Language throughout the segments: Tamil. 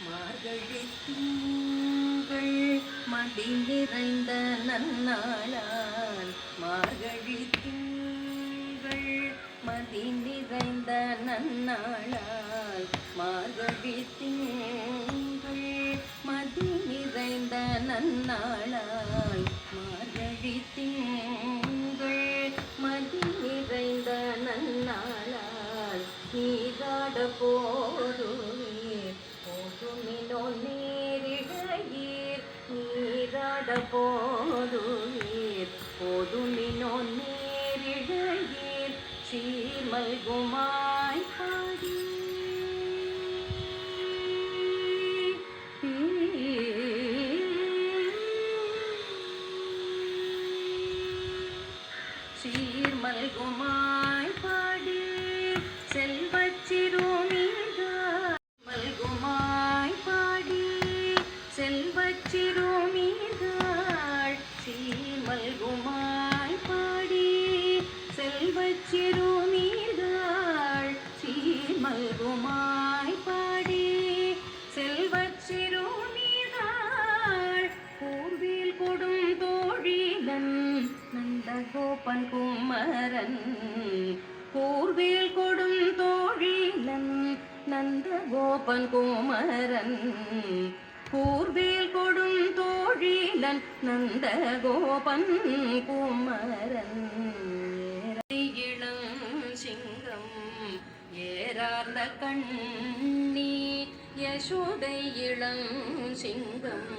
மார்கழி திங்கள் மடி நிறைந்த நன்னாளால் மார்கழி திங்கள் மடி நிறைந்த நன்னாளால் மார்கழி திங்கள் மடி நிறைந்த நன்னாளால் மார்கழி திங்கள் மடி நிறைந்த நன்னாளால் நீராட போதுவீர் போதுமினோ நேரிழையீர் நீராட போதுவீர் போதுமினோ நேரிழையீர் சீர்மல்குமாய் பாடி சீர்மல்குமாய் பாடி செல்வச்சிறுமீதாள் மல்குமாய் பாடி செல்வச்சிறுமீதாள் சீர்மல்குமாய் பாடி செல்வச்சிறுமீதாள் சீர்மல்குமாய் பாடி செல்வச்சிறுமீதாள் கூர்வேல் கொடும் தோழிலன் நந்தகோபன் குமரன் கூர்வேல் கொடும் தோழிலன் நந்தகோபன் குமரன் கூர்வேல் கொடும் தோழிலன் நந்தகோபன் குமரன் இளஞ்சிங்கம் ஏறார்ந்த கண்ணி யசோதை இளஞ்சிங்கம்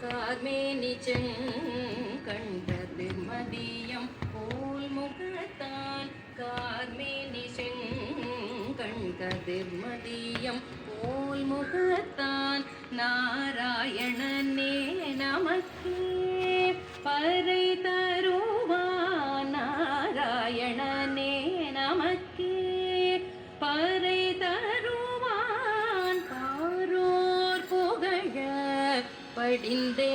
கார்மேனி செங்கண்டது மதியம் போல் முகத்தான் கார்மேனி செங்கண்கதிர் மதியம் போல் முகத்தான் நாராயணனே நமக்கே பறை தருவான் நாராயணனே நமக்கே பறை தருவான் பாரோர் புகழ படிந்தே